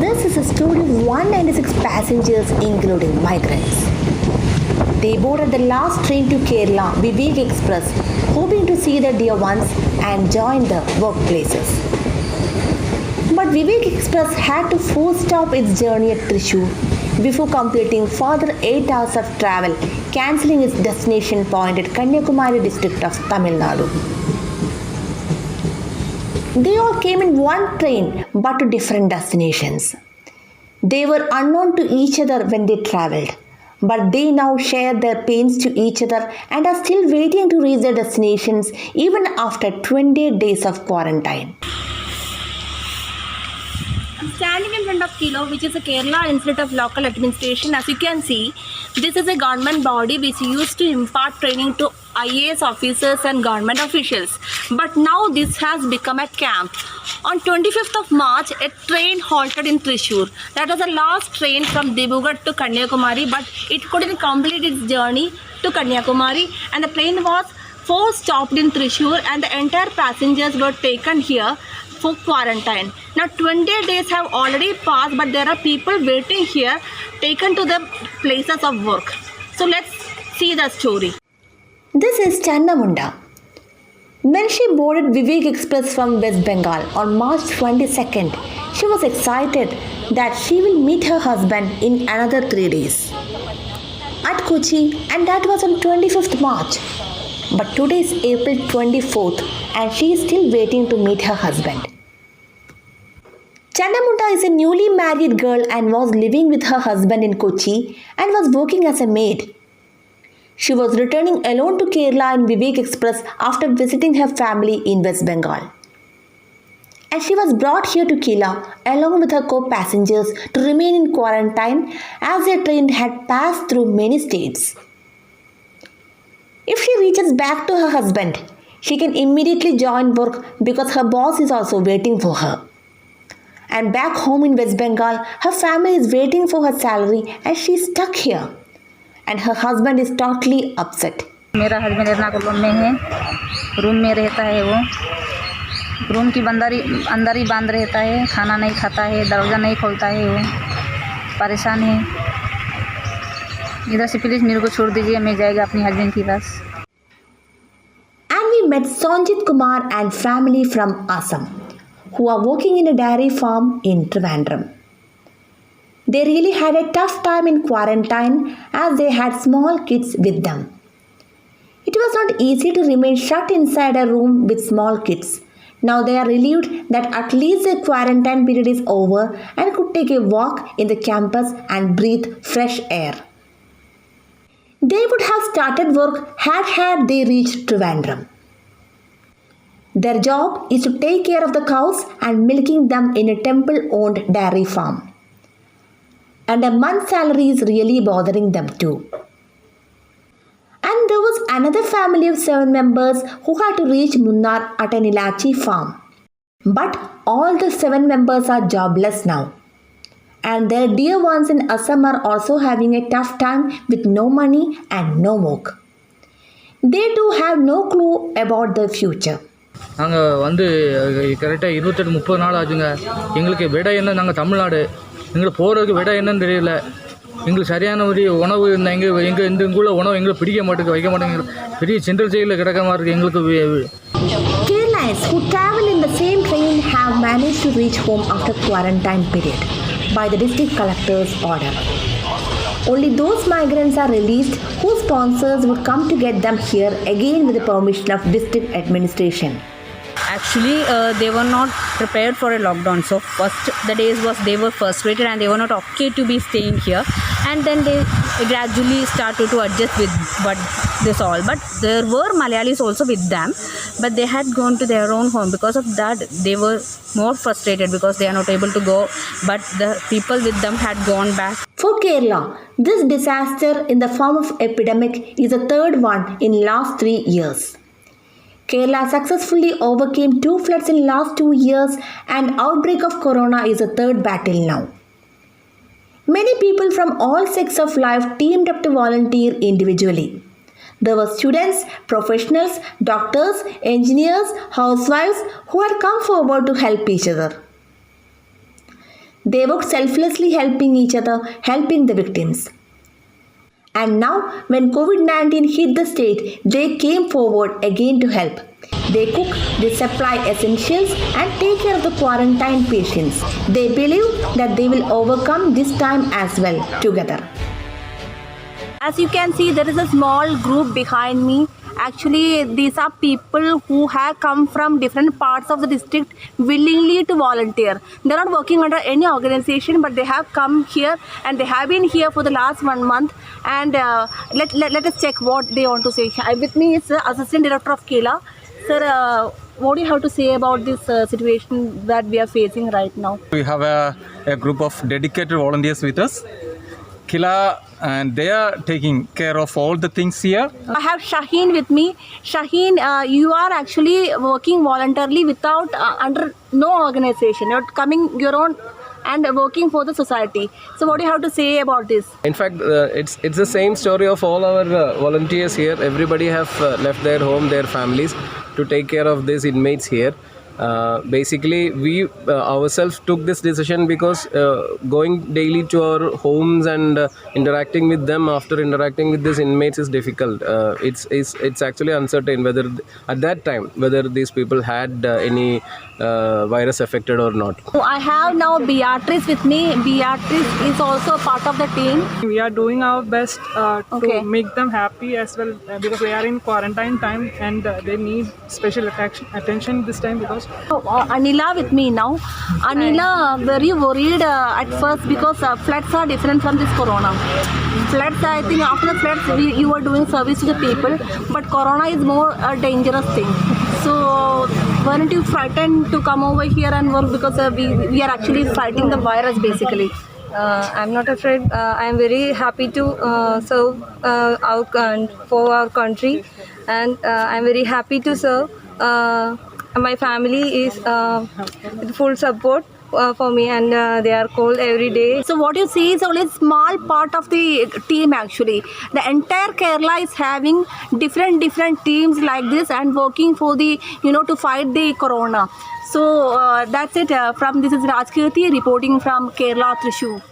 This is a story of 196 passengers, including migrants. They boarded the last train to Kerala, Vivek Express, hoping to see their dear ones and join the workplaces. But Vivek Express had to force stop its journey at Thrissur before completing further 8 hours of travel, cancelling its destination point at Kanyakumari district of Tamil Nadu. They all came in one train but to different destinations. They were unknown to each other when they travelled, but they now share their pains to each other and are still waiting to reach their destinations even after 28 days of quarantine. I'm standing in front of Kilo, which is a Kerala Institute of Local Administration. As you can see, this is a government body which used to impart training to IAS officers and government officials. But now this has become a camp. On 25th of March, a train halted in Thrissur. That was the last train from Dibrugarh to Kanyakumari, but it couldn't complete its journey to Kanyakumari, and the plane was forced stopped in Thrissur, and the entire passengers were taken here for quarantine. Now 20 days have already passed, but there are people waiting here taken to the places of work. So let's see the story. This is Channamunda. When she boarded Vivek Express from West Bengal on March 22nd, she was excited that she will meet her husband in another 3 days at Kochi, and that was on 25th March. But today is April 24th and she is still waiting to meet her husband. Channamunda is a newly married girl and was living with her husband in Kochi and was working as a maid. She was returning alone to Kerala in Vivek Express after visiting her family in West Bengal. And she was brought here to Kila along with her co-passengers to remain in quarantine as their train had passed through many states. If she reaches back to her husband, she can immediately join work because her boss is also waiting for her. And back home in West Bengal, her family is waiting for her salary and she is stuck here. And her husband is totally upset. मेरा husband Ernakulam में है, room में रहता है वो, room की अंदर ही बंद रहता है, खाना नहीं खाता है, दरवाज़ा नहीं खोलता है, वो परेशान है। इधर से प्लीज़ मेरे को छोड़ दीजिए, मैं जाएगा अपनी हस्बैंड के पास। And we met Sanjit Kumar and family from Assam, who are working in a dairy farm in Trivandrum. They really had a tough time in quarantine as they had small kids with them. It was not easy to remain shut inside a room with small kids. Now they are relieved that at least the quarantine period is over and could take a walk in the campus and breathe fresh air. They would have started work had they reached Trivandrum. Their job is to take care of the cows and milking them in a temple-owned dairy farm. And a month's salary is really bothering them too. And there was another family of 7 members who had to reach Munnar at an ilachi farm. But all the 7 members are jobless now. And their dear ones in Assam are also having a tough time with no money and no work. They too have no clue about the future. நாங்கள் வந்து கரெக்டாக 28-30 நாள் ஆச்சுங்க. எங்களுக்கு விட என்ன, நாங்கள் தமிழ்நாடு, எங்களுக்கு போகிறதுக்கு விட என்னன்னு தெரியல. எங்களுக்கு சரியான ஒரு உணவு எங்கள் இந்த இங்குள்ள உணவு எங்களுக்கு பிடிக்க மாட்டேங்குது, வைக்க மாட்டேங்குது. பெரிய சென்ட்ரல் ஜெயிலில் கிடக்க மாதிரி இருக்குது எங்களுக்கு. Keralites who travel in the same train have managed to reach home after quarantine period by the district collector's order. Only those migrants are released whose sponsors would come to get them here again with the permission of district administration. Actually, they were not prepared for a lockdown. So first the days was they were frustrated and they were not okay to be staying here. And then they gradually started to adjust with this all. But there were Malayalis also with them. But they had gone to their own home. Because of that, they were more frustrated because they are not able to go. But the people with them had gone back. For Kerala, this disaster in the form of epidemic is the third one in last 3 years. Kerala successfully overcame 2 floods in last 2 years, and outbreak of corona is the third battle now. Many people from all sectors of life teamed up to volunteer individually. There were students, professionals, doctors, engineers, housewives who had come forward to help each other. They worked selflessly, helping each other, helping the victims. And now, when COVID-19 hit the state, they came forward again to help. They cook, they supply essentials and take care of the quarantine patients. They believe that they will overcome this time as well together. As you can see, there is a small group behind me. Actually, these are people who have come from different parts of the district willingly to volunteer. They're not working under any organization, but they have come here and they have been here for the last 1 month. And let us check what they want to say. With me is the Assistant Director of Kela. Sir, what do you have to say about this situation that we are facing right now? We have a group of dedicated volunteers with us, Kila, and they are taking care of all the things here. I have Shaheen with me. Shaheen, you are actually working voluntarily without under no organization. You're coming your own and working for the society. So what do you have to say about this? In fact, it's the same story of all our volunteers here. Everybody have left their home, their families to take care of these inmates here. Basically, we ourselves took this decision because going daily to our homes and interacting with them after interacting with these inmates is difficult. It's actually uncertain whether at that time whether these people had any virus affected or not. So I have now Beatrice with me. Beatrice is also a part of the team. We are doing our best Okay. to make them happy as well because they are in quarantine time and they need special attention this time because Anila with me now. Anila, very worried at first because floods are different from this corona. Floods, I think after the floods you were doing service to the people, but corona is more a dangerous thing. So weren't you frightened to come over here and work because we are actually fighting the virus basically? I'm not afraid. I'm very happy to serve for our country, and I'm very happy to serve. My family is with full support for me, and they are called every day. So what you see is only a small part of the team actually. The entire Kerala is having different teams like this and working for the, to fight the corona. So that's it. This is Rajkeerthy reporting from Kerala, Thrissur.